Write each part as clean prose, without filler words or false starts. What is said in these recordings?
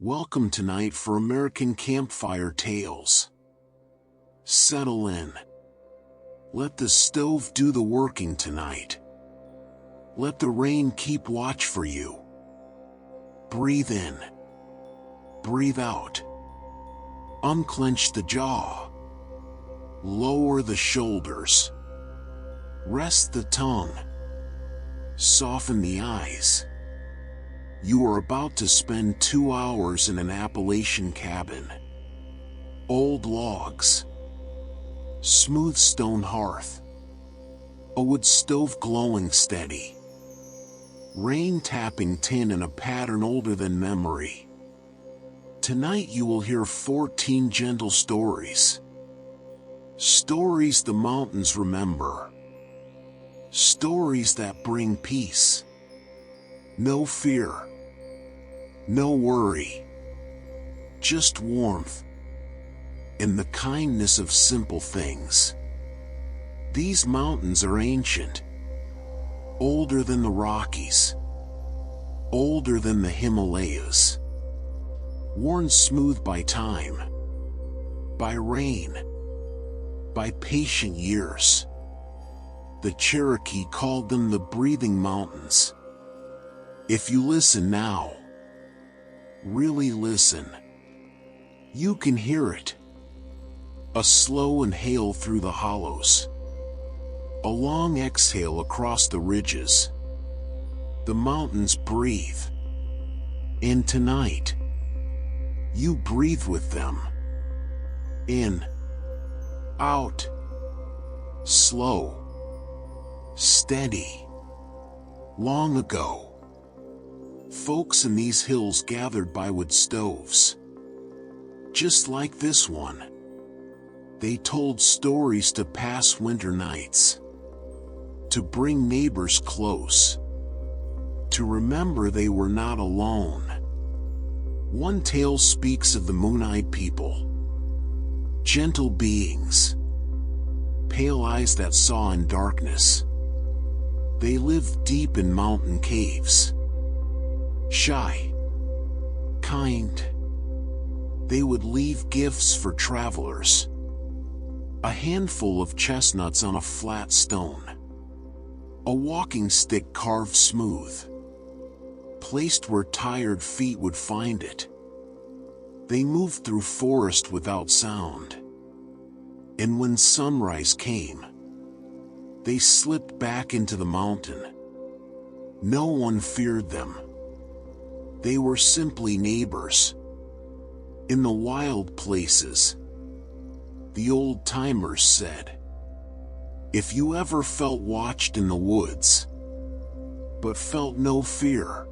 Welcome tonight for American Campfire Tales. Settle in. Let the stove do the working tonight. Let the rain keep watch for you. Breathe in. Breathe out. Unclench the jaw. Lower the shoulders. Rest the tongue. Soften the eyes. You are about to spend 2 hours in an Appalachian cabin. Old logs. Smooth stone hearth. A wood stove glowing steady. Rain tapping tin in a pattern older than memory. Tonight you will hear 14 gentle stories. Stories the mountains remember. Stories that bring peace. No fear. No worry. Just warmth. And the kindness of simple things. These mountains are ancient. Older than the Rockies. Older than the Himalayas. Worn smooth by time. By rain. By patient years. The Cherokee called them the breathing mountains. If you listen now, really listen, you can hear it. A slow inhale through the hollows. A long exhale across the ridges. The mountains breathe. And tonight, you breathe with them. In. Out. Slow. Steady. Long ago, folks in these hills gathered by wood stoves. Just like this one. They told stories to pass winter nights. To bring neighbors close. To remember they were not alone. One tale speaks of the moon-eyed people. Gentle beings. Pale eyes that saw in darkness. They lived deep in mountain caves. Shy. Kind. They would leave gifts for travelers. A handful of chestnuts on a flat stone. A walking stick carved smooth. Placed where tired feet would find it. They moved through forest without sound. And when sunrise came, they slipped back into the mountain. No one feared them. They were simply neighbors. In the wild places, the old-timers said, if you ever felt watched in the woods, but felt no fear,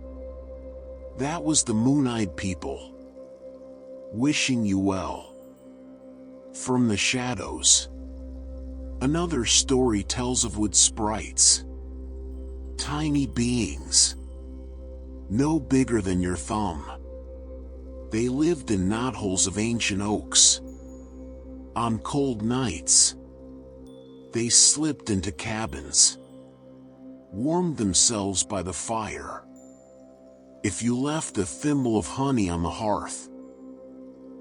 that was the moon-eyed people, wishing you well. From the shadows, another story tells of wood sprites. Tiny beings, no bigger than your thumb. They lived in knotholes of ancient oaks. On cold nights, they slipped into cabins, warmed themselves by the fire. If you left a thimble of honey on the hearth,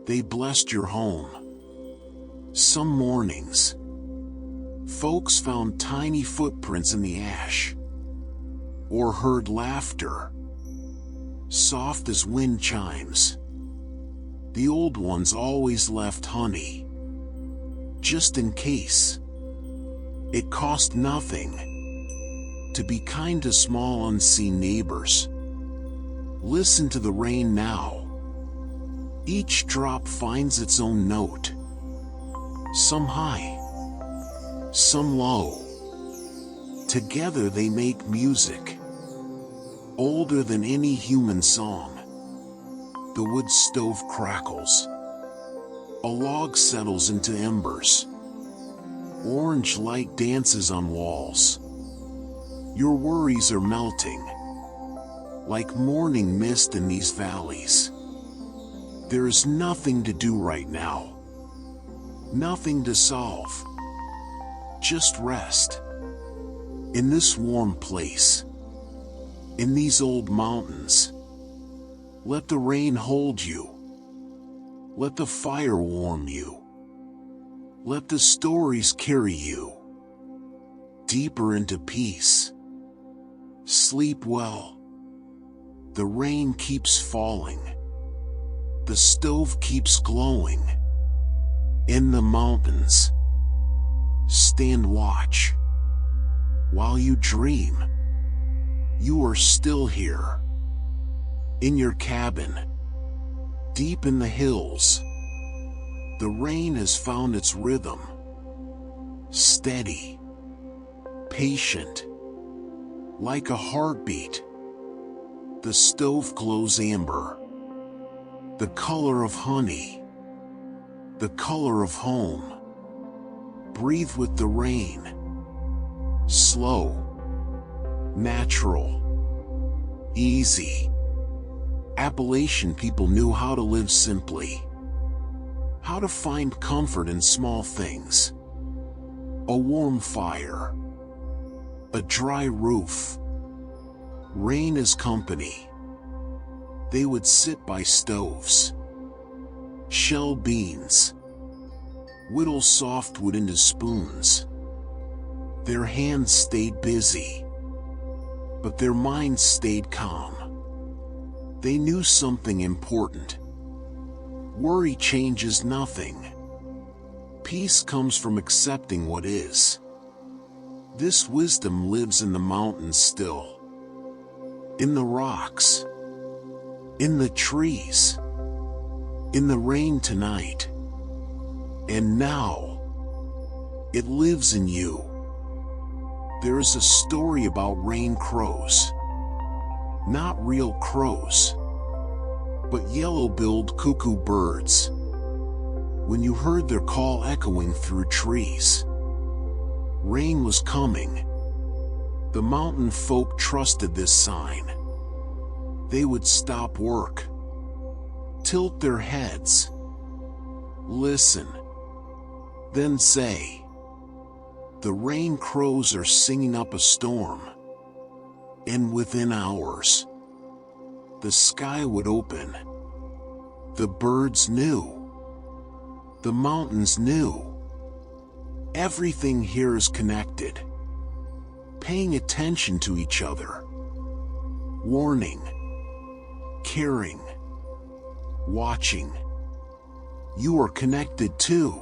they blessed your home. Some mornings, folks found tiny footprints in the ash, or heard laughter, soft as wind chimes. The old ones always left honey, just in case. It cost nothing to be kind to small unseen neighbors. Listen to the rain now. Each drop finds its own note. Some high, some low. Together they make music, older than any human song. The wood stove crackles. A log settles into embers. Orange light dances on walls. Your worries are melting, like morning mist in these valleys. There is nothing to do right now. Nothing to solve. Just rest. In this warm place. In these old mountains. Let the rain hold you. Let the fire warm you. Let the stories carry you deeper into peace. Sleep well. The rain keeps falling. The stove keeps glowing. In the mountains, stand watch. While you dream, you are still here. In your cabin, deep in the hills, the rain has found its rhythm. Steady, patient, like a heartbeat. The stove glows amber, the color of honey, the color of home. Breathe with the rain. Slow, natural, easy. Appalachian people knew how to live simply, how to find comfort in small things. A warm fire, a dry roof, rain as company. They would sit by stoves, shell beans, whittle softwood into spoons. Their hands stayed busy, but their minds stayed calm. They knew something important. Worry changes nothing. Peace comes from accepting what is. This wisdom lives in the mountains still, in the rocks, in the trees, in the rain tonight. And now, it lives in you. There is a story about rain crows. Not real crows, but yellow-billed cuckoo birds. When you heard their call echoing through trees, rain was coming. The mountain folk trusted this sign. They would stop work, tilt their heads, listen, then say, "The rain crows are singing up a storm." And within hours, the sky would open. The birds knew. The mountains knew. Everything here is connected, paying attention to each other, warning, caring, watching. You are connected too.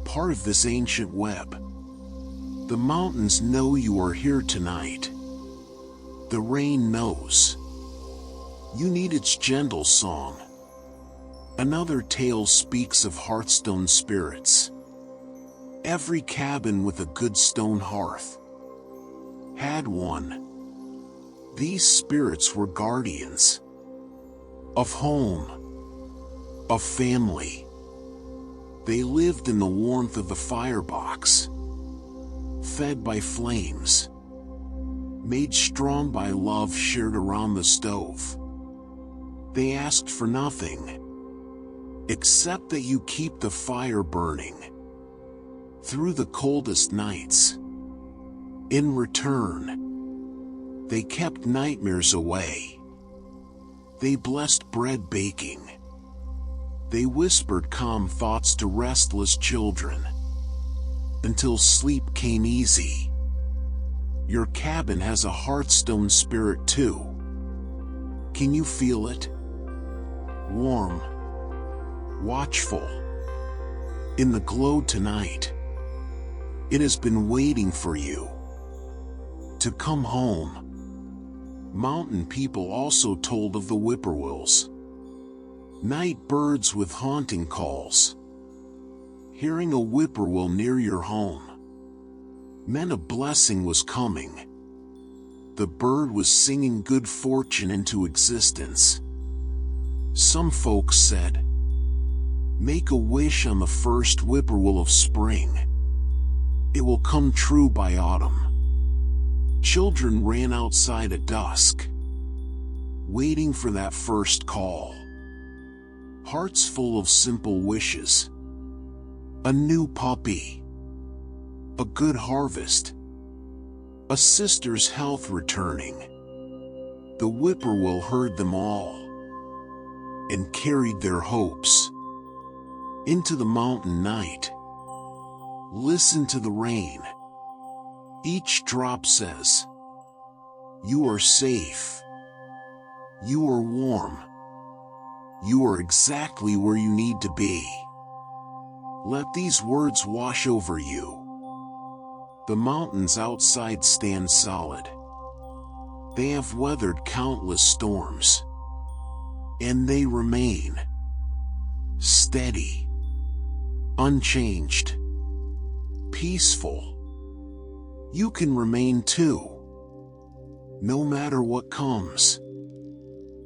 Part of this ancient web. The mountains know you are here tonight. The rain knows. You need its gentle song. Another tale speaks of hearthstone spirits. Every cabin with a good stone hearth had one. These spirits were guardians of home, of family. They lived in the warmth of the firebox, fed by flames, made strong by love shared around the stove. They asked for nothing, except that you keep the fire burning through the coldest nights. In return, they kept nightmares away. They blessed bread baking. They whispered calm thoughts to restless children, until sleep came easy. Your cabin has a hearthstone spirit too. Can you feel it? Warm, watchful, in the glow tonight. It has been waiting for you to come home. Mountain people also told of the whippoorwills, night birds with haunting calls. Hearing a whippoorwill near your home meant a blessing was coming. The bird was singing good fortune into existence. Some folks said, "Make a wish on the first whippoorwill of spring. It will come true by autumn." Children ran outside at dusk, waiting for that first call. Hearts full of simple wishes. A new puppy, a good harvest, a sister's health returning. The whippoorwill heard them all and carried their hopes into the mountain night. Listen to the rain. Each drop says, "You are safe. You are warm. You are exactly where you need to be." Let these words wash over you. The mountains outside stand solid. They have weathered countless storms, and they remain steady, unchanged, peaceful. You can remain too, no matter what comes.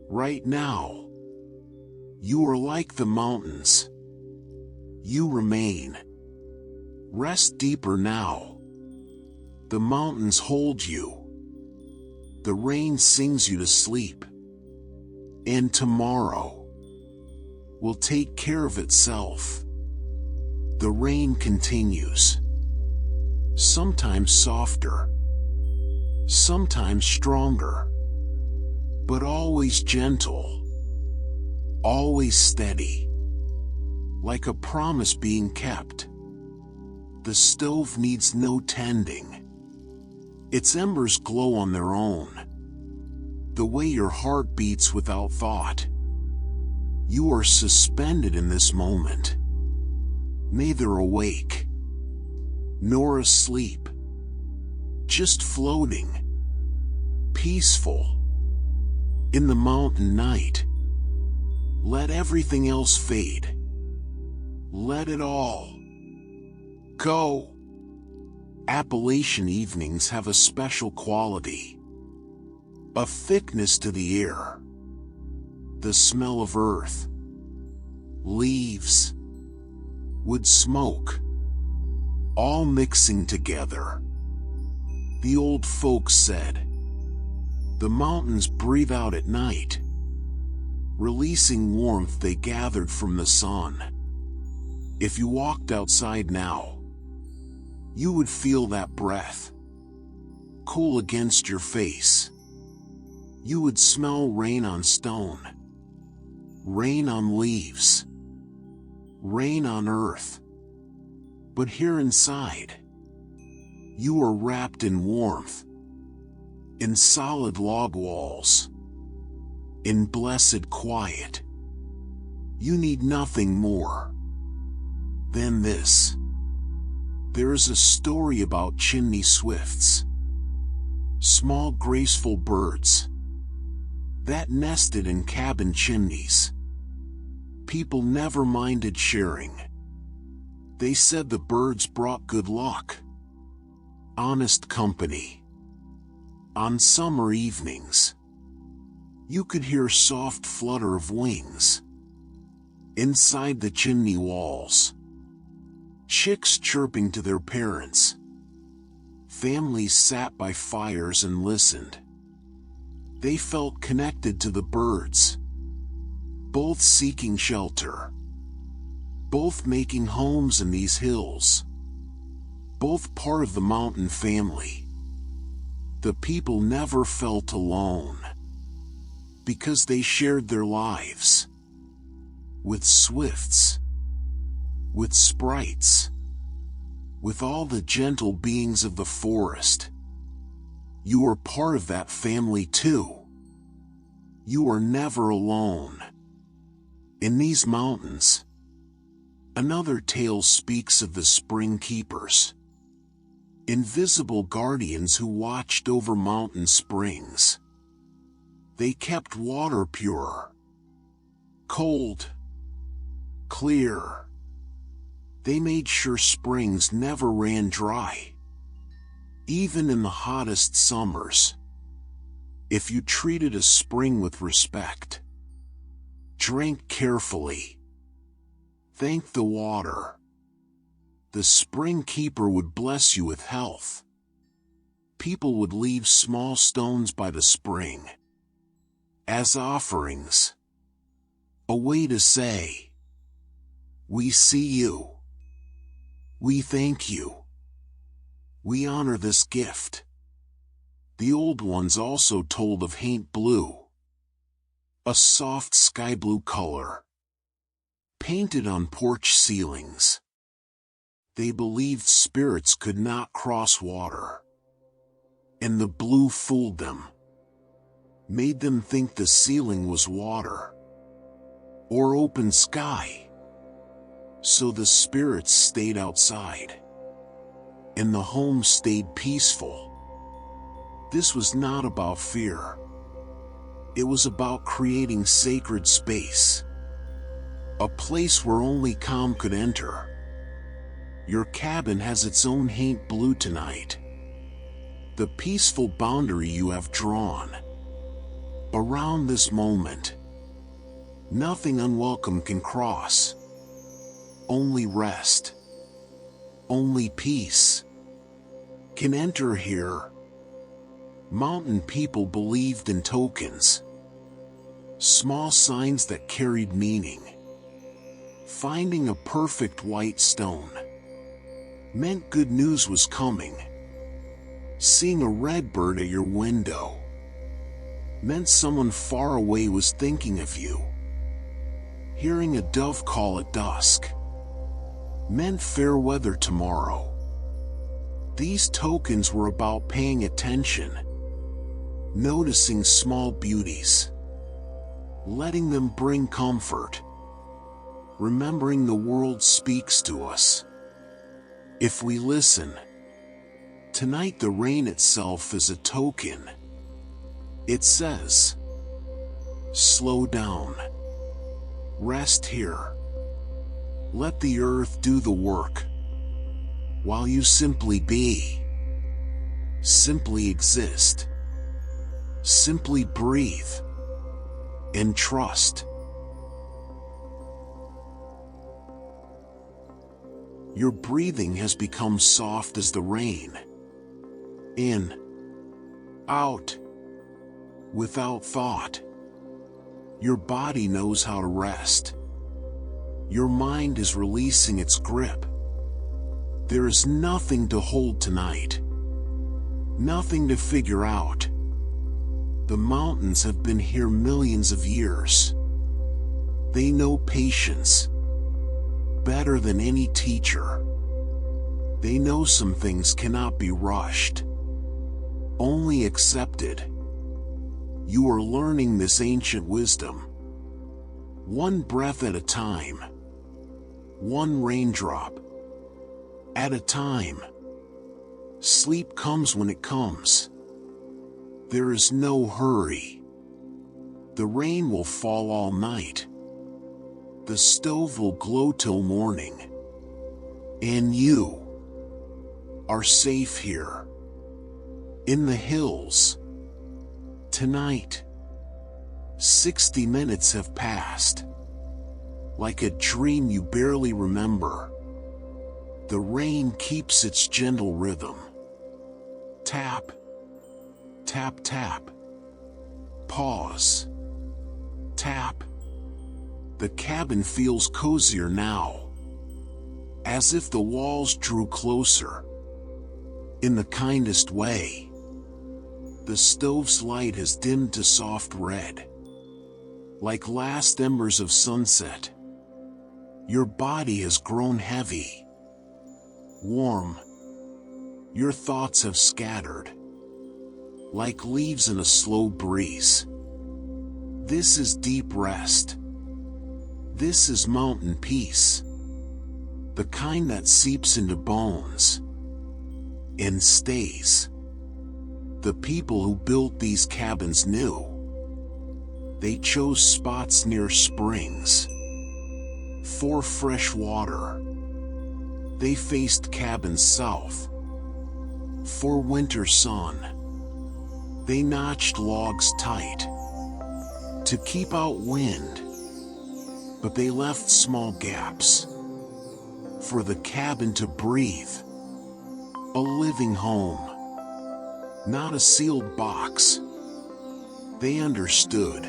Right now, you are like the mountains. You remain. Rest deeper now. The mountains hold you. The rain sings you to sleep. And tomorrow will take care of itself. The rain continues. Sometimes softer, sometimes stronger, but always gentle, always steady, like a promise being kept. The stove needs no tending. Its embers glow on their own, the way your heart beats without thought. You are suspended in this moment, neither awake nor asleep, just floating, peaceful, in the mountain night. Let everything else fade. Let it all go. Appalachian evenings have a special quality, a thickness to the air, the smell of earth, leaves, wood smoke, all mixing together. The old folks said, the mountains breathe out at night, releasing warmth they gathered from the sun. If you walked outside now, you would feel that breath, cool against your face. You would smell rain on stone, rain on leaves, rain on earth. But here inside, you are wrapped in warmth, in solid log walls, in blessed quiet. You need nothing more than this. There is a story about chimney swifts, small graceful birds that nested in cabin chimneys. People never minded sharing. They said the birds brought good luck, honest company. On summer evenings, you could hear soft flutter of wings inside the chimney walls. Chicks chirping to their parents. Families sat by fires and listened. They felt connected to the birds, both seeking shelter, both making homes in these hills, both part of the mountain family. The people never felt alone, because they shared their lives with swifts, with sprites, with all the gentle beings of the forest. You are part of that family too. You are never alone. In these mountains, another tale speaks of the spring keepers, invisible guardians who watched over mountain springs. They kept water pure, cold, clear. They made sure springs never ran dry, even in the hottest summers. If you treated a spring with respect, drank carefully, thanked the water, the spring keeper would bless you with health. People would leave small stones by the spring as offerings, a way to say, "We see you. We thank you. We honor this gift." The old ones also told of haint blue, a soft sky blue color, painted on porch ceilings. They believed spirits could not cross water, and the blue fooled them, made them think the ceiling was water or open sky. So the spirits stayed outside, and the home stayed peaceful. This was not about fear. It was about creating sacred space, a place where only calm could enter. Your cabin has its own haint blue tonight, the peaceful boundary you have drawn. Around this moment, nothing unwelcome can cross. Only rest, only peace can enter here. Mountain people believed in tokens, small signs that carried meaning. Finding a perfect white stone meant good news was coming. Seeing a red bird at your window meant someone far away was thinking of you. Hearing a dove call at dusk meant fair weather tomorrow. These tokens were about paying attention, noticing small beauties, letting them bring comfort, remembering the world speaks to us if we listen. Tonight the rain itself is a token. It says, slow down, rest here, let the earth do the work, while you simply be, simply exist, simply breathe, and trust. Your breathing has become soft as the rain. In, out, without thought. Your body knows how to rest. Your mind is releasing its grip. There is nothing to hold tonight, nothing to figure out. The mountains have been here millions of years. They know patience better than any teacher. They know some things cannot be rushed, only accepted. You are learning this ancient wisdom, one breath at a time, one raindrop at a time. Sleep comes when it comes. There is no hurry. The rain will fall all night. The stove will glow till morning. And you are safe here, in the hills. Tonight, 60 minutes have passed, like a dream you barely remember. The rain keeps its gentle rhythm. Tap, tap, tap. Pause. Tap. The cabin feels cozier now, as if the walls drew closer. In the kindest way. The stove's light has dimmed to soft red, like last embers of sunset. Your body has grown heavy, warm. Your thoughts have scattered, like leaves in a slow breeze. This is deep rest. This is mountain peace, the kind that seeps into bones and stays. The people who built these cabins knew. They chose spots near springs for fresh water. They faced cabins south for winter sun. They notched logs tight to keep out wind, but they left small gaps for the cabin to breathe. A living home, not a sealed box. They understood.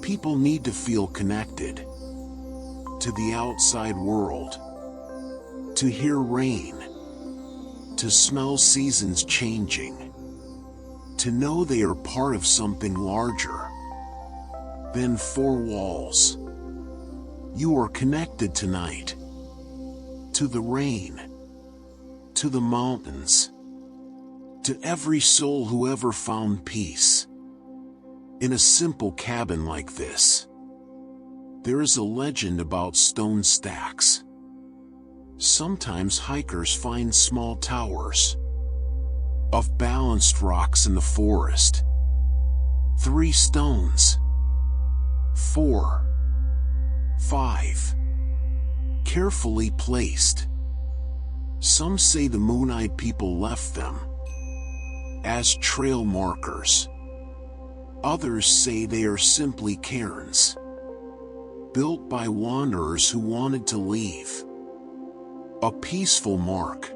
People need to feel connected to the outside world, to hear rain, to smell seasons changing. to know they are part of something larger than four walls. You are connected tonight to the rain, to the mountains, to every soul who ever found peace in a simple cabin like this. There is a legend about stone stacks. Sometimes hikers find small towers of balanced rocks in the forest. 3 stones, 4, 5, carefully placed. Some say the moon-eyed people left them as trail markers. Others say they are simply cairns, built by wanderers who wanted to leave a peaceful mark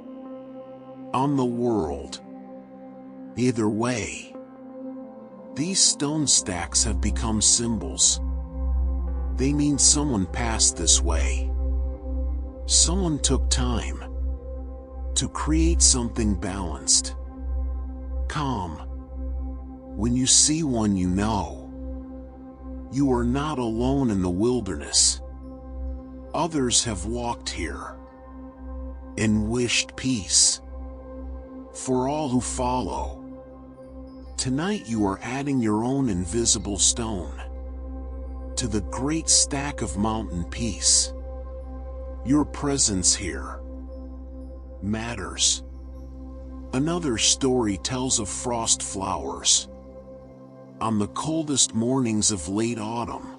on the world. Either way, these stone stacks have become symbols. They mean someone passed this way. Someone took time to create something balanced, calm. When you see one, you know you are not alone in the wilderness. Others have walked here and wished peace for all who follow. Tonight you are adding your own invisible stone to the great stack of mountain peace. Your presence here matters. Another story tells of frost flowers. On the coldest mornings of late autumn,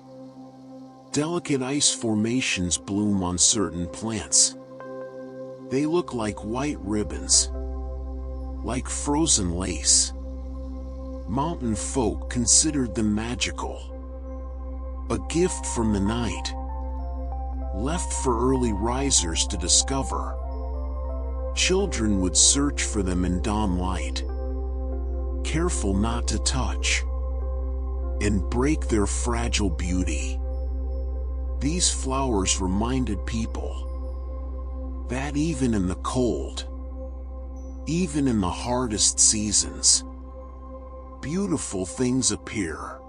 delicate ice formations bloom on certain plants. They look like white ribbons, like frozen lace. Mountain folk considered them magical, a gift from the night, left for early risers to discover. Children would search for them in dawn light, careful not to touch and break their fragile beauty. These flowers reminded people that even in the cold, even in the hardest seasons, beautiful things appear.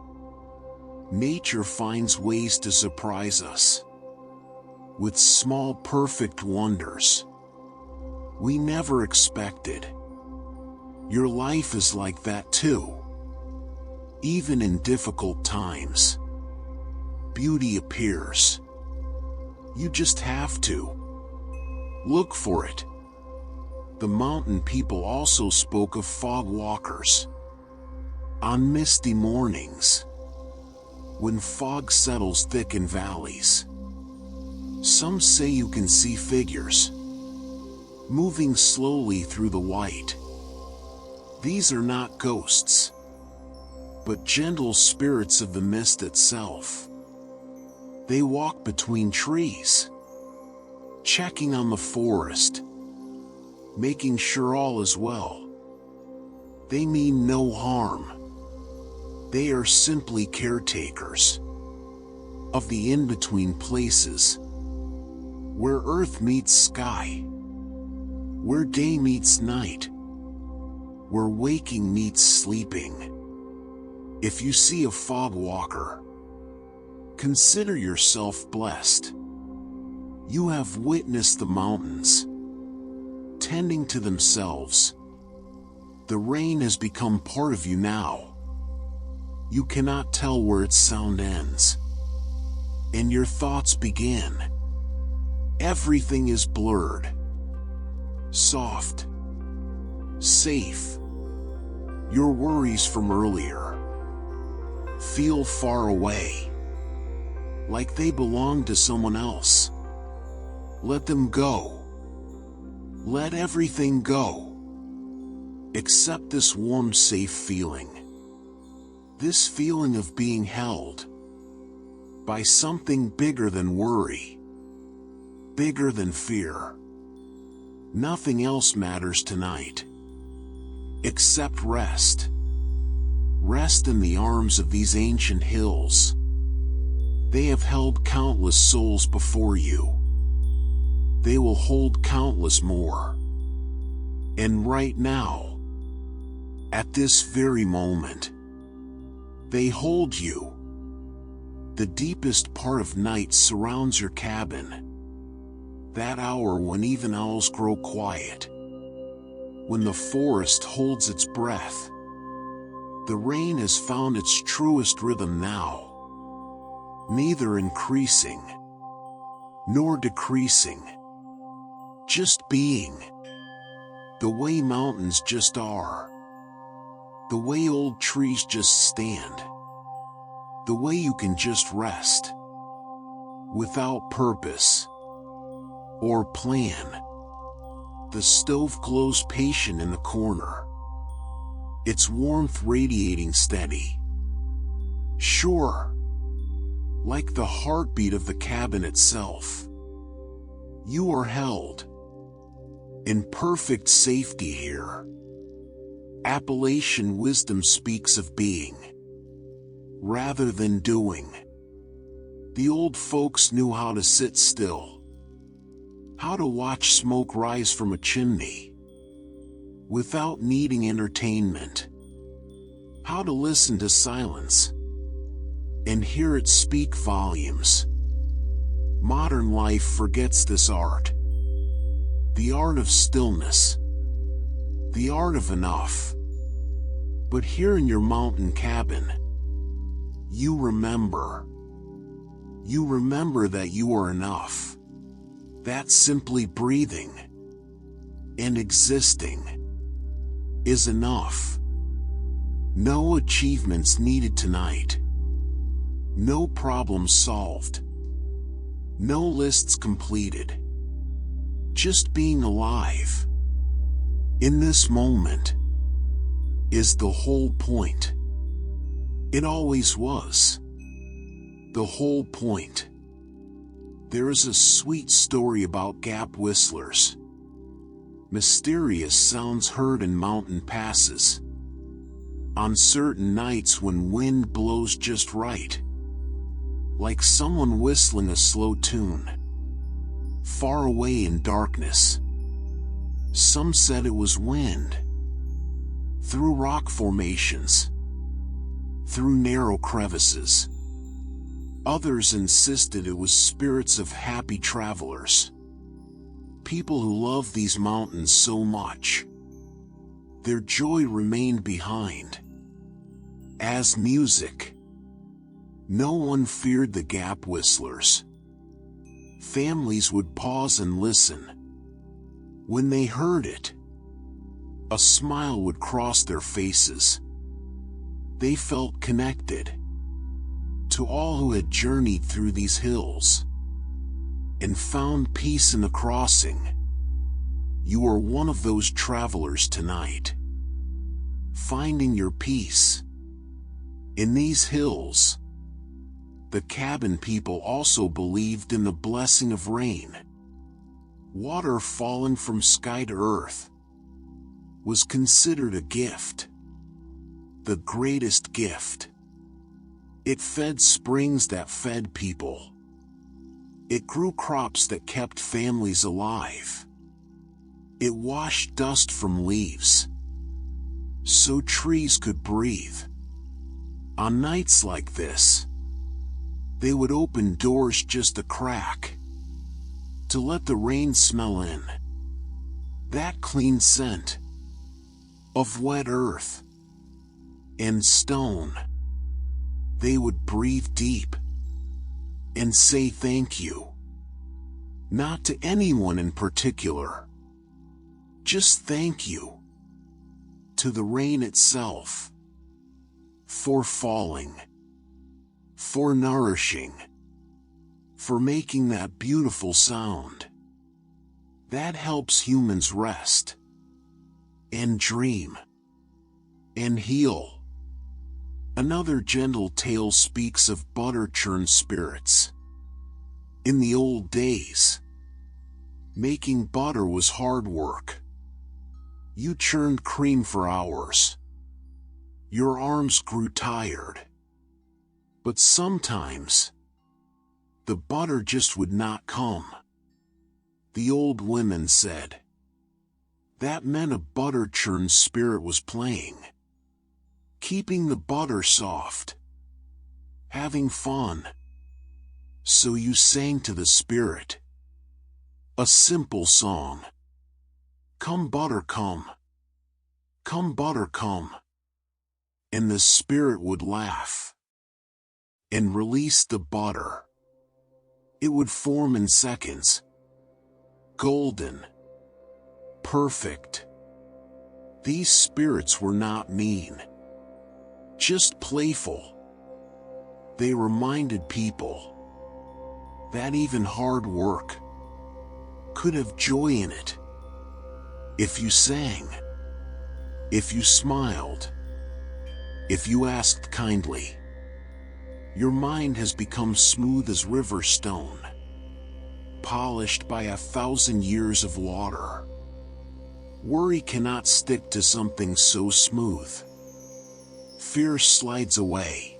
Nature finds ways to surprise us with small perfect wonders we never expected. Your life is like that too. Even in difficult times, beauty appears. You just have to look for it. The mountain people also spoke of fog walkers. On misty mornings, when fog settles thick in valleys, some say you can see figures moving slowly through the white. These are not ghosts, but gentle spirits of the mist itself. They walk between trees, checking on the forest, making sure all is well. They mean no harm. They are simply caretakers of the in-between places, where earth meets sky, where day meets night, where waking meets sleeping. If you see a fog walker, consider yourself blessed. You have witnessed the mountains tending to themselves. The rain has become part of you now. You cannot tell where its sound ends and your thoughts begin. Everything is blurred, soft, safe. Your worries from earlier feel far away, like they belong to someone else. Let them go. Let everything go. Accept this warm, safe feeling. This feeling of being held by something bigger than worry, bigger than fear. Nothing else matters tonight except rest. Rest in the arms of these ancient hills. They have held countless souls before you. They will hold countless more. And right now, At this very moment, they hold you. The deepest part of night surrounds your cabin. That hour when even owls grow quiet. When the forest holds its breath. The rain has found its truest rhythm now. Neither increasing, nor decreasing. Just being. The way mountains just are. The way old trees just stand. The way you can just rest. Without purpose or plan. The stove glows patient in the corner. Its warmth radiating steady. Sure. Like the heartbeat of the cabin itself. You are held. In perfect safety here. Appalachian wisdom speaks of being. Rather than doing. The old folks knew how to sit still. How to watch smoke rise from a chimney. Without needing entertainment. How to listen to silence. And hear it speak volumes. Modern life forgets this art. The art of stillness. The art of enough. But here in your mountain cabin, you remember. You remember that you are enough. That simply breathing and existing is enough. No achievements needed tonight. No problems solved. No lists completed. Just being alive. In this moment is the whole point. It always was. The whole point. There is a sweet story about gap whistlers. Mysterious sounds heard in mountain passes. On certain nights when wind blows just right. Like someone whistling a slow tune. Far away in darkness. Some said it was wind. Through rock formations. Through narrow crevices. Others insisted it was spirits of happy travelers. People who love these mountains so much. Their joy remained behind. As music. No one feared the gap whistlers. Families would pause and listen. When they heard it, a smile would cross their faces. They felt connected to all who had journeyed through these hills and found peace in the crossing. You are one of those travelers tonight, finding your peace in these hills. The cabin people also believed in the blessing of rain. Water falling from sky to earth was considered a gift. The greatest gift. It fed springs that fed people. It grew crops that kept families alive. It washed dust from leaves, so trees could breathe. On nights like this, they would open doors just a crack, to let the rain smell in. That clean scent of wet earth and stone. They would breathe deep and say thank you. Not to anyone in particular. Just thank you to the rain itself. For falling. For nourishing. For making that beautiful sound. That helps humans rest. And dream. And heal. Another gentle tale speaks of butter-churned spirits. In the old days, making butter was hard work. You churned cream for hours. Your arms grew tired. But sometimes, the butter just would not come. The old women said, that meant a butter-churned spirit was playing. keeping the butter soft, having fun. So you sang to the spirit a simple song. Come butter come, come butter come. And the spirit would laugh and release the butter. It would form in seconds. Golden. Perfect. These spirits were not mean, just playful. They reminded people that even hard work could have joy in it. If you sang, if you smiled, if you asked kindly, your mind has become smooth as river stone, polished by 1,000 years of water. Worry cannot stick to something so smooth. Fear slides away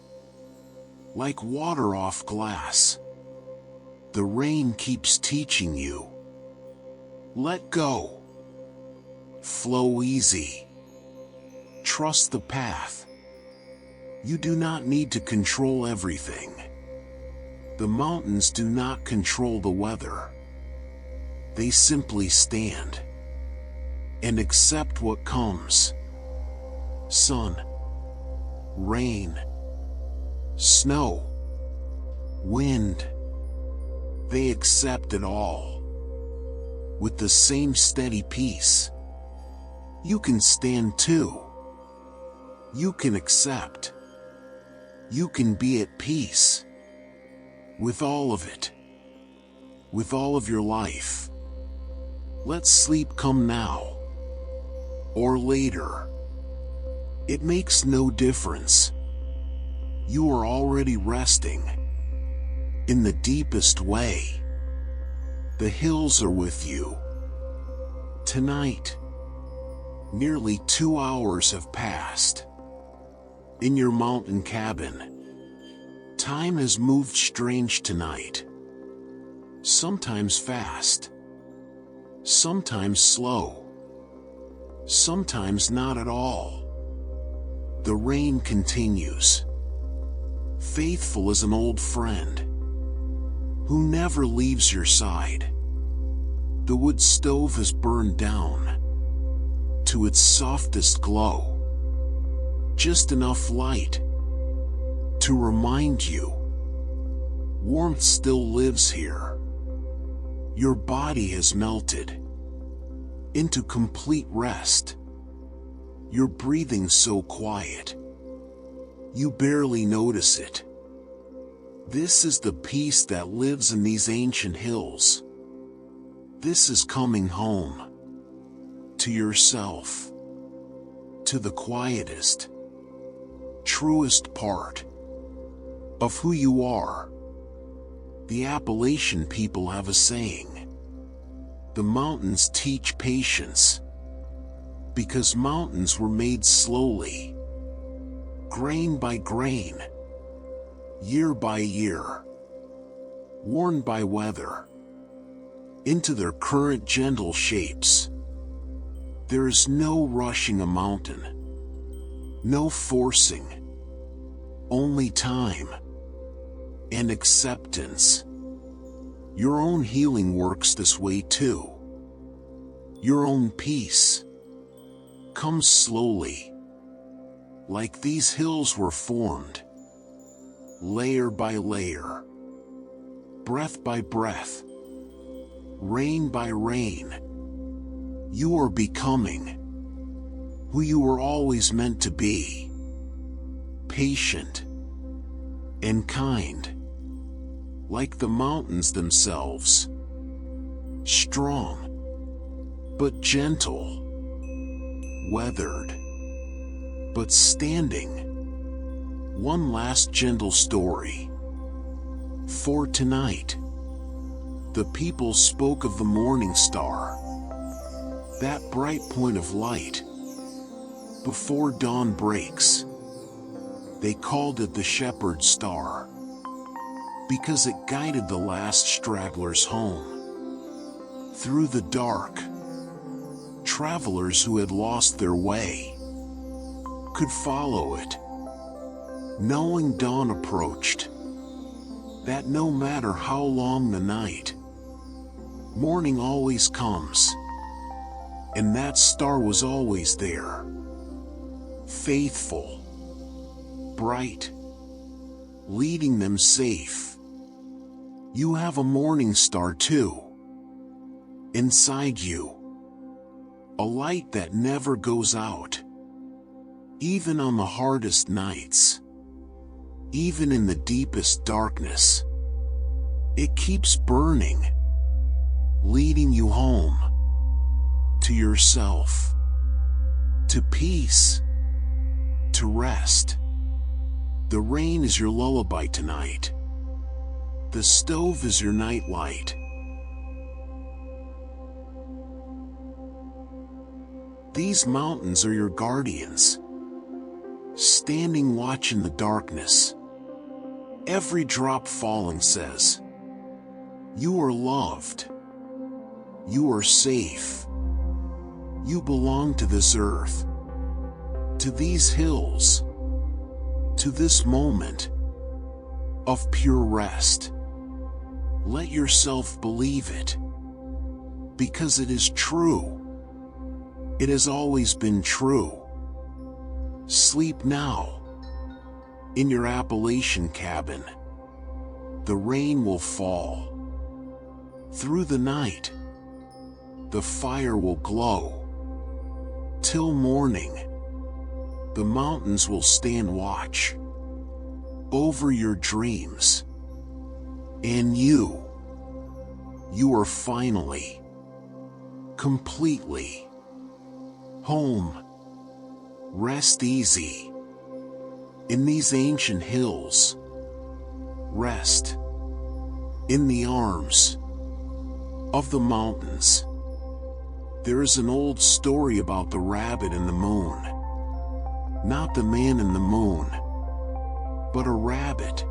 like water off glass. The rain keeps teaching you. Let go. Flow easy. Trust the path. You do not need to control everything. The mountains do not control the weather. They simply stand and accept what comes. Sun, rain, snow, wind. They accept it all with the same steady peace. You can stand too. You can accept. You can be at peace with all of it, with all of your life. Let sleep come now or later. It makes no difference. You are already resting in the deepest way. The hills are with you. Tonight, nearly 2 hours have passed. In your mountain cabin, time has moved strange tonight. Sometimes fast, sometimes slow, sometimes not at all. The rain continues, faithful as an old friend who never leaves your side. The wood stove has burned down to its softest glow. Just enough light to remind you warmth still lives here. Your body has melted into complete rest. You're breathing so quiet, you barely notice it. This is the peace that lives in these ancient hills. This is coming home to yourself, to the quietest, truest part of who you are. The Appalachian people have a saying: the mountains teach patience, because mountains were made slowly, grain by grain, year by year, worn by weather, into their current gentle shapes. There is no rushing a mountain, no forcing, only time and acceptance. Your own healing works this way too. Your own peace comes slowly, like these hills were formed, layer by layer, breath by breath, rain by rain. You are becoming who you were always meant to be. Patient and kind, like the mountains themselves. Strong, but gentle. Weathered, but standing. One last gentle story for tonight. The people spoke of the morning star, that bright point of light before dawn breaks. They called it the shepherd's star, because it guided the last stragglers home through the dark. Travelers who had lost their way, could follow it, knowing dawn approached, that no matter how long the night, morning always comes, and that star was always there, faithful, bright, leading them safe. You have a morning star too, inside you, a light that never goes out, even on the hardest nights, even in the deepest darkness. It keeps burning, leading you home, to yourself, to peace, to rest. The rain is your lullaby tonight. The stove is your nightlight. These mountains are your guardians, standing watch in the darkness. Every drop falling says, you are loved. You are safe. You belong to this earth, to these hills, to this moment of pure rest. Let yourself believe it, because it is true. It has always been true. Sleep now, in your Appalachian cabin. The rain will fall. Through the night, the fire will glow. Till morning, the mountains will stand watch over your dreams. And you are finally, completely home. Rest easy in these ancient hills. Rest in the arms of the mountains. There is an old story about the rabbit and the moon. Not the man in the moon, but a rabbit.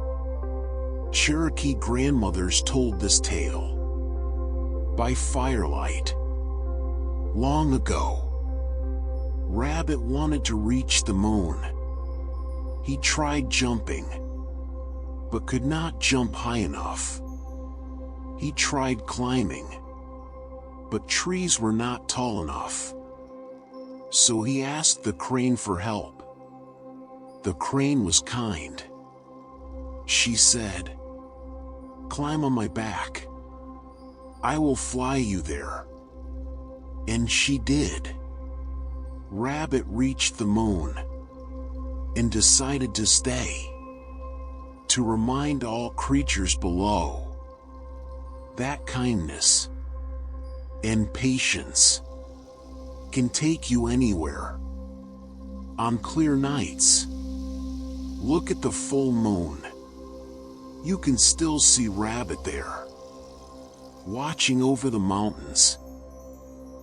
Cherokee grandmothers told this tale by firelight. Long ago, Rabbit wanted to reach the moon. He tried jumping, but could not jump high enough. He tried climbing, but trees were not tall enough. So he asked the crane for help. The crane was kind. She said, "Climb on my back. I will fly you there." And she did. Rabbit reached the moon and decided to stay, to remind all creatures below that kindness and patience can take you anywhere. On clear nights, look at the full moon. You can still see Rabbit there, watching over the mountains,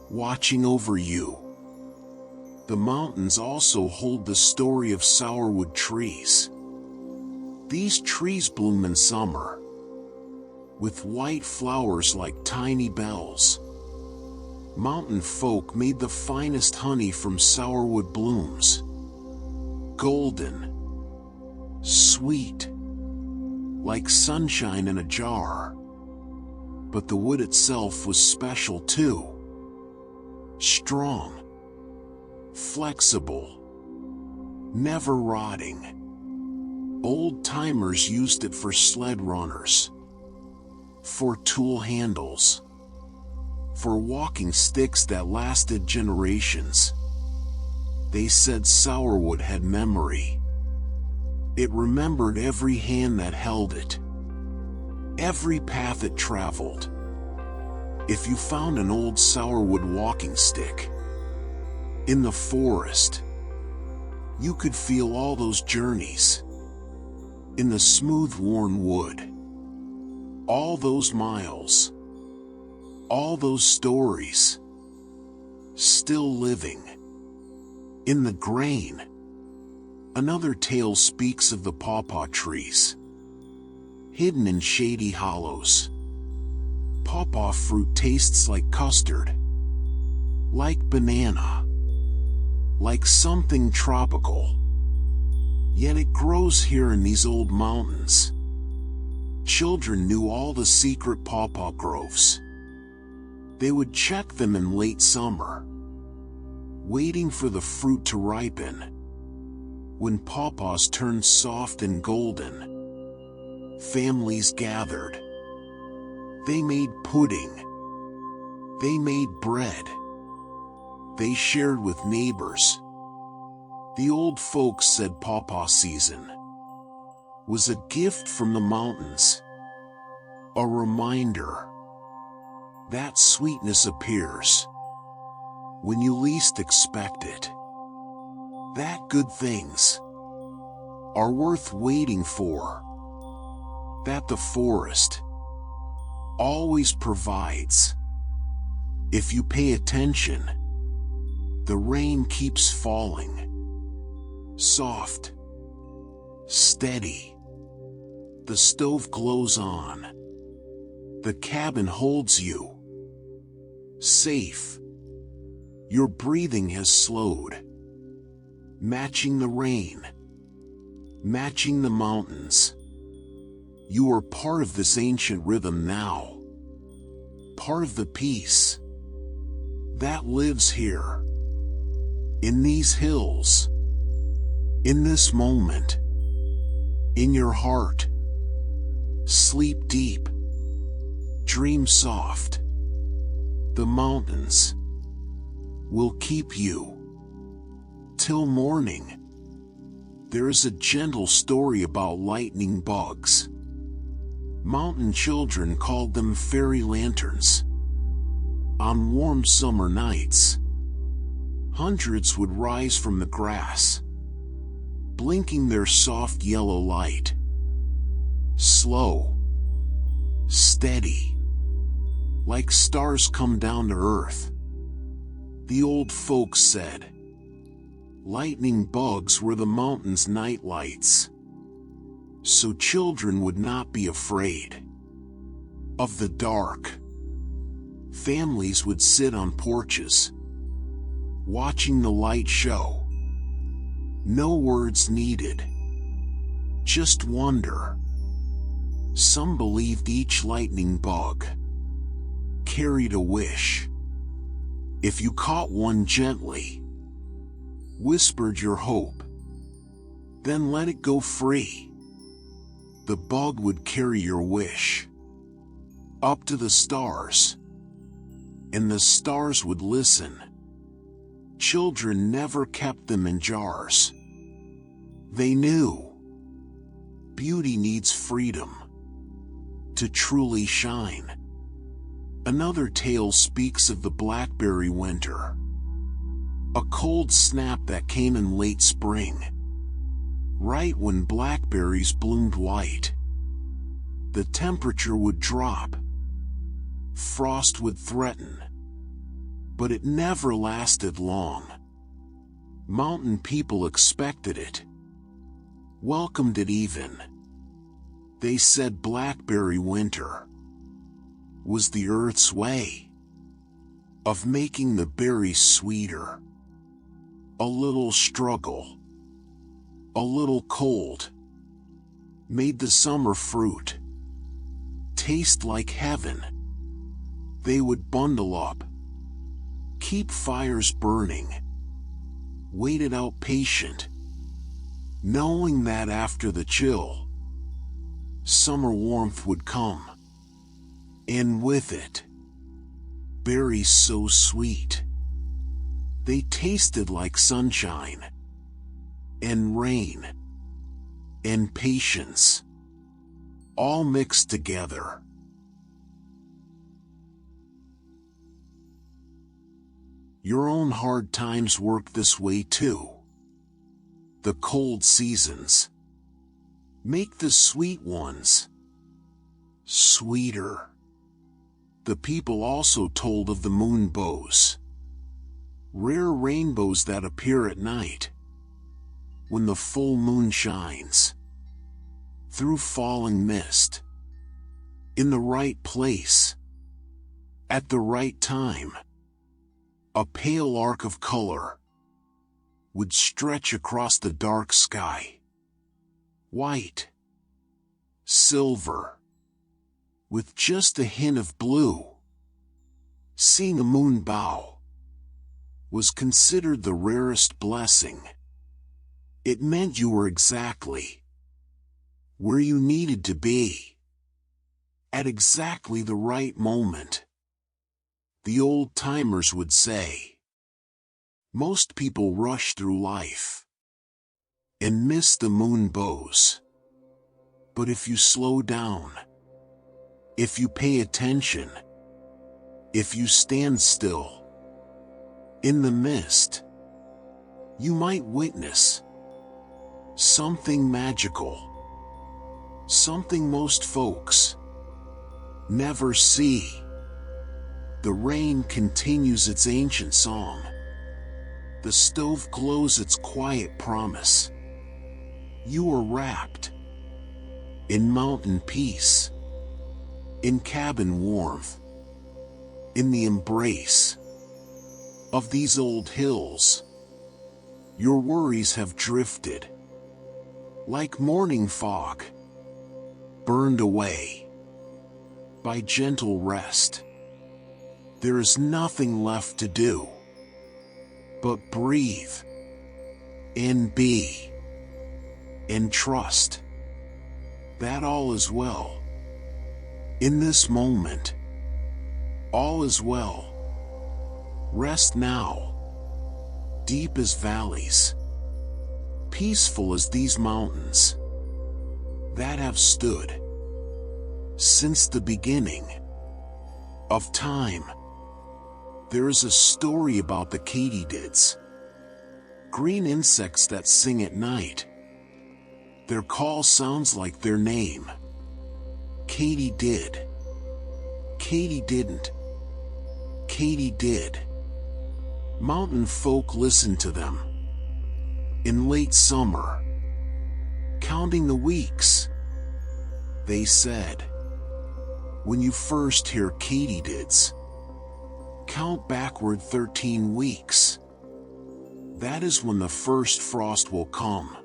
watching over you. The mountains also hold the story of sourwood trees. These trees bloom in summer, with white flowers like tiny bells. Mountain folk made the finest honey from sourwood blooms. Golden, sweet, like sunshine in a jar. But the wood itself was special too. Strong, flexible, never rotting. Old-timers used it for sled runners, for tool handles, for walking sticks that lasted generations. They said sourwood had memory. It remembered every hand that held it, every path it traveled. If you found an old sourwood walking stick in the forest, you could feel all those journeys in the smooth worn wood, all those miles, all those stories, still living in the grain. Another tale speaks of the pawpaw trees, hidden in shady hollows. Pawpaw fruit tastes like custard, like banana, like something tropical. Yet it grows here in these old mountains. Children knew all the secret pawpaw groves. They would check them in late summer, waiting for the fruit to ripen. When pawpaws turned soft and golden, families gathered. They made pudding. They made bread. They shared with neighbors. The old folks said pawpaw season was a gift from the mountains, a reminder that sweetness appears when you least expect it, that good things are worth waiting for, that the forest always provides. If you pay attention, the rain keeps falling, soft, steady. The stove glows on. The cabin holds you safe. Your breathing has slowed, matching the rain, matching the mountains. You are part of this ancient rhythm now, part of the peace that lives here, in these hills, in this moment, in your heart. Sleep deep, dream soft. The mountains will keep you till morning. There is a gentle story about lightning bugs. Mountain children called them fairy lanterns. On warm summer nights, hundreds would rise from the grass, blinking their soft yellow light. Slow, steady, like stars come down to earth. The old folks said lightning bugs were the mountain's night lights, so children would not be afraid of the dark. Families would sit on porches, watching the light show. No words needed, just wonder. Some believed each lightning bug carried a wish. If you caught one gently, whispered your hope, then let it go free, the bug would carry your wish up to the stars, and the stars would listen. Children never kept them in jars. They knew beauty needs freedom to truly shine. Another tale speaks of the blackberry winter, a cold snap that came in late spring, right when blackberries bloomed white. The temperature would drop, frost would threaten, but it never lasted long. Mountain people expected it, welcomed it even. They said blackberry winter was the earth's way of making the berries sweeter. A little struggle, a little cold, made the summer fruit taste like heaven. They would bundle up, keep fires burning, wait it out patient, knowing that after the chill, summer warmth would come. And with it, berries so sweet, they tasted like sunshine, and rain, and patience, all mixed together. Your own hard times work this way too. The cold seasons make the sweet ones sweeter. The people also told of the moon bows, rare rainbows that appear at night when the full moon shines through falling mist, in the right place, at the right time. A pale arc of color, would stretch across the dark sky. White, silver, with just a hint of blue. Seeing a moon bow was considered the rarest blessing. It meant you were exactly where you needed to be, at exactly the right moment. The old-timers would say, most people rush through life and miss the moon bows. But if you slow down, if you pay attention, if you stand still in the mist, you might witness something magical, something most folks never see. The rain continues its ancient song. The stove glows its quiet promise. You are wrapped in mountain peace, in cabin warmth, in the embrace of these old hills. Your worries have drifted like morning fog, burned away by gentle rest. There is nothing left to do but breathe and be and trust that all is well. In this moment, all is well. Rest now, deep as valleys, peaceful as these mountains that have stood since the beginning of time. There is a story about the katydids, green insects that sing at night. Their call sounds like their name. Katy did. Katy didn't. Katy did. Mountain folk listened to them in late summer, counting the weeks. They said, when you first hear katydids, count backward 13 weeks. That is when the first frost will come.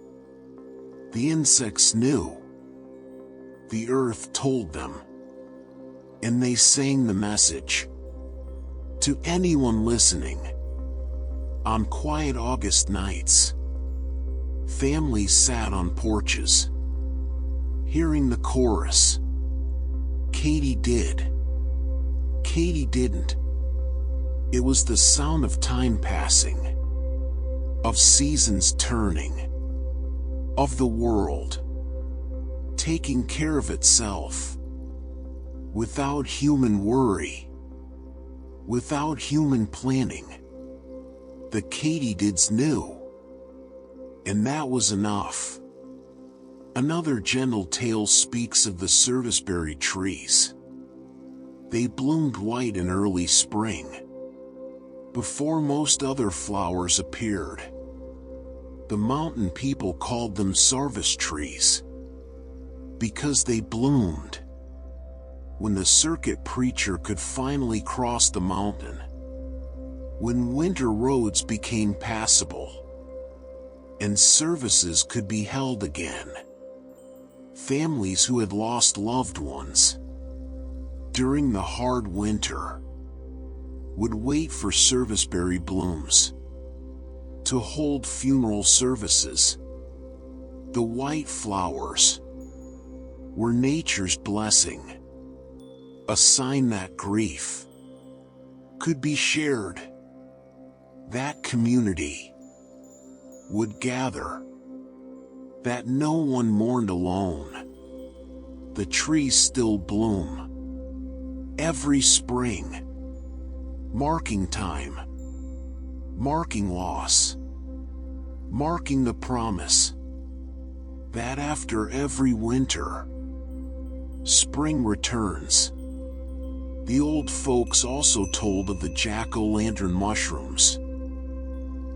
The insects knew. The earth told them. And they sang the message to anyone listening. On quiet August nights, families sat on porches, hearing the chorus. Katy did. Katy didn't. It was the sound of time passing, of seasons turning, of the world taking care of itself, without human worry, without human planning. The katydids knew, and that was enough. Another gentle tale speaks of the serviceberry trees. They bloomed white in early spring, before most other flowers appeared. The mountain people called them sarvis trees, because they bloomed when the circuit preacher could finally cross the mountain, when winter roads became passable, and services could be held again. Families who had lost loved ones during the hard winter would wait for serviceberry blooms to hold funeral services. The white flowers were nature's blessing, a sign that grief could be shared, that community would gather, that no one mourned alone. The trees still bloom every spring, marking time, marking loss, marking the promise that after every winter, spring returns. The old folks also told of the jack-o'-lantern mushrooms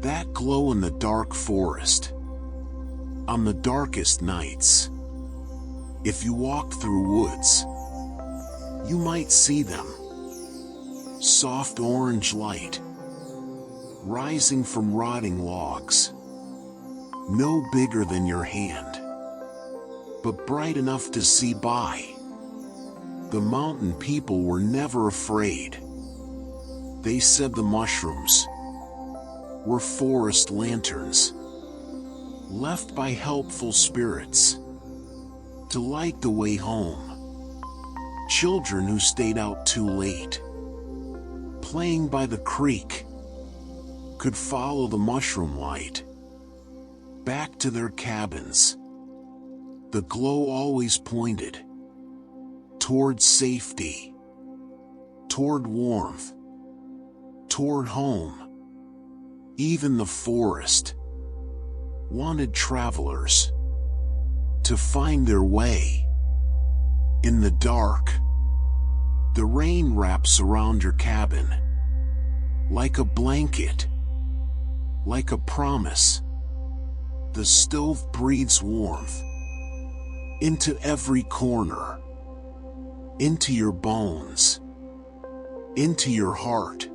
that glow in the dark forest on the darkest nights. If you walked through woods, you might see them. Soft orange light rising from rotting logs, no bigger than your hand, but bright enough to see by. The mountain people were never afraid. They said the mushrooms were forest lanterns, left by helpful spirits to light the way home. Children who stayed out too late, playing by the creek, could follow the mushroom light back to their cabins. The glow always pointed toward safety, toward warmth, toward home. Even the forest wanted travelers to find their way. In the dark, the rain wraps around your cabin like a blanket, like a promise. The stove breathes warmth into every corner, into your bones, into your heart.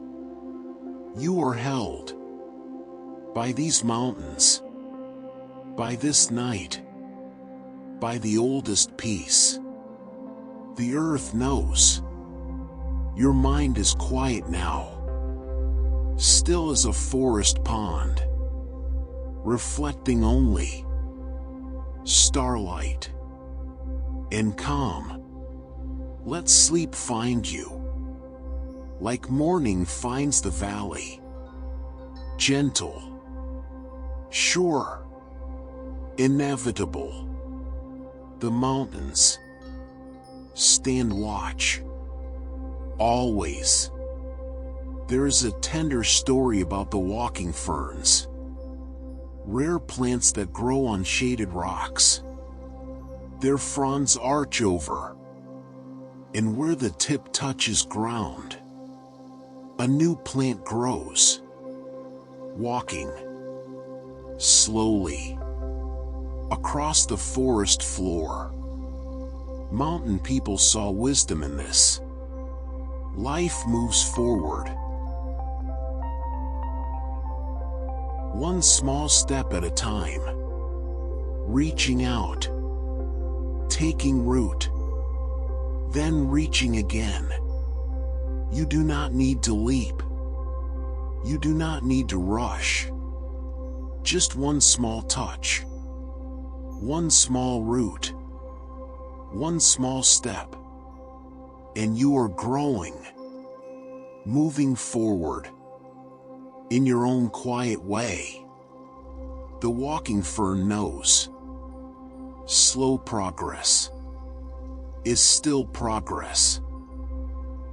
You are held by these mountains, by this night, by the oldest peace. The earth knows. Your mind is quiet now, still as a forest pond, reflecting only starlight and calm. Let sleep find you, like morning finds the valley. Gentle, sure, inevitable. The mountains stand watch. Always. There is a tender story about the walking ferns, rare plants that grow on shaded rocks. Their fronds arch over, and where the tip touches ground, a new plant grows, walking slowly across the forest floor. Mountain people saw wisdom in this. Life moves forward, one small step at a time, reaching out, taking root, then reaching again. You do not need to leap. You do not need to rush. Just one small touch, one small root, one small step, and you are growing, moving forward in your own quiet way. The walking fern knows slow progress is still progress,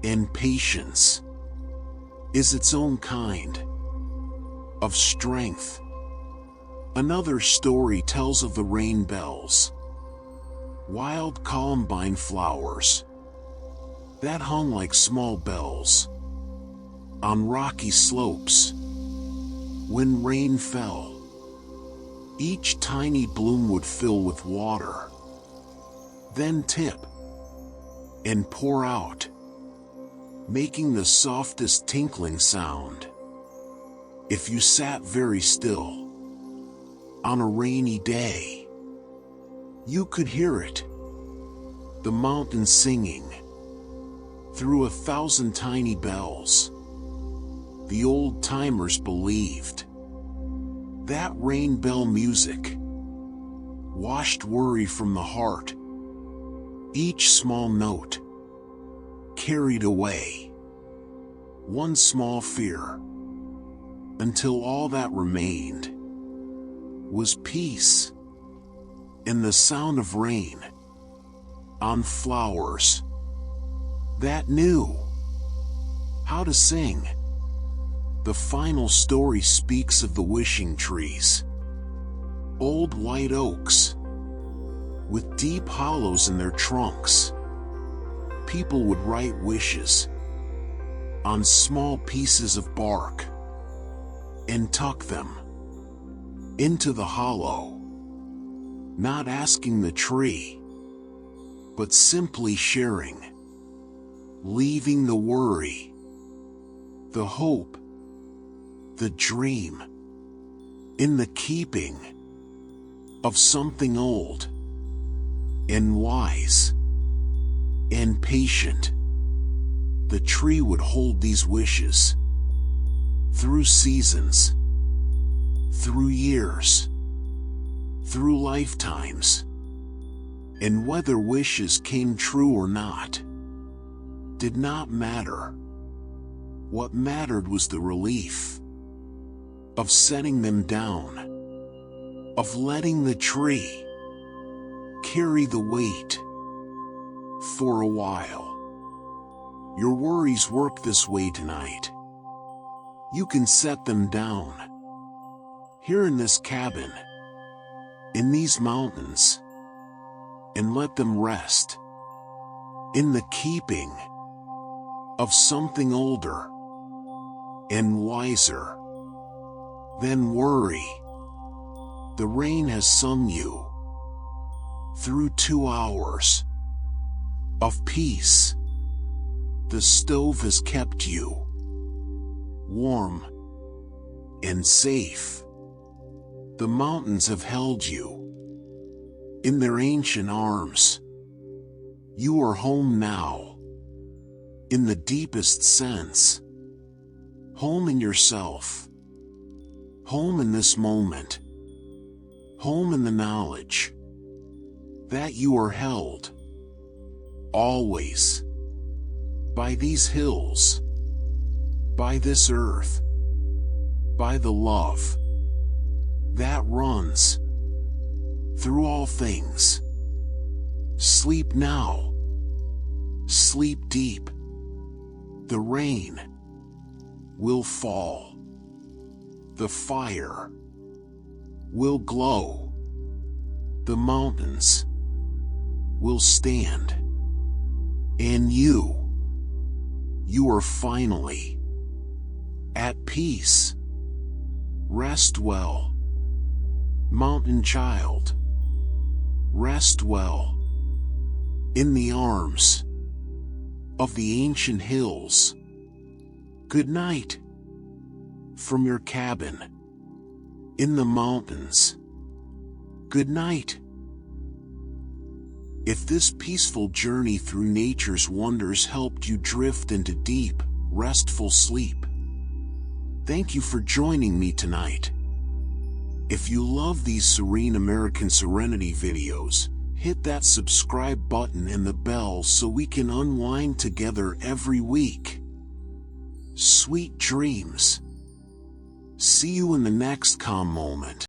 and patience is its own kind of strength. Another story tells of the rain bells, wild columbine flowers that hung like small bells on rocky slopes. When rain fell, each tiny bloom would fill with water, then tip and pour out, making the softest tinkling sound. If you sat very still on a rainy day, you could hear it, the mountain singing through 1,000 tiny bells. The old timers believed that rain bell music washed worry from the heart. Each small note carried away one small fear, until all that remained was peace and the sound of rain on flowers that knew how to sing. The final story speaks of the wishing trees, old white oaks with deep hollows in their trunks. People would write wishes on small pieces of bark and tuck them into the hollow, not asking the tree, but simply sharing, leaving the worry, the hope, the dream in the keeping. of something old and wise and patient. The tree would hold these wishes through seasons, through years, through lifetimes. And whether wishes came true or not did not matter. What mattered was the relief of setting them down, of letting the tree carry the weight for a while. Your worries work this way tonight. You can set them down here in this cabin, in these mountains, and let them rest in the keeping of something older and wiser than worry. The rain has sung you through 2 hours of peace. The stove has kept you warm and safe. The mountains have held you in their ancient arms. You are home now, in the deepest sense. Home in yourself. Home in this moment. Home in the knowledge that you are held, always, by these hills, by this earth, by the love that runs through all things. Sleep now. Sleep deep. The rain will fall. The fire will glow. The mountains will stand. And you are finally at peace. Rest well, mountain child. Rest well in the arms of the ancient hills. Good night from your cabin in the mountains. Good night. If this peaceful journey through nature's wonders helped you drift into deep, restful sleep, thank you for joining me tonight. If you love these serene American Serenity videos, hit that subscribe button and the bell so we can unwind together every week. Sweet dreams. See you in the next calm moment.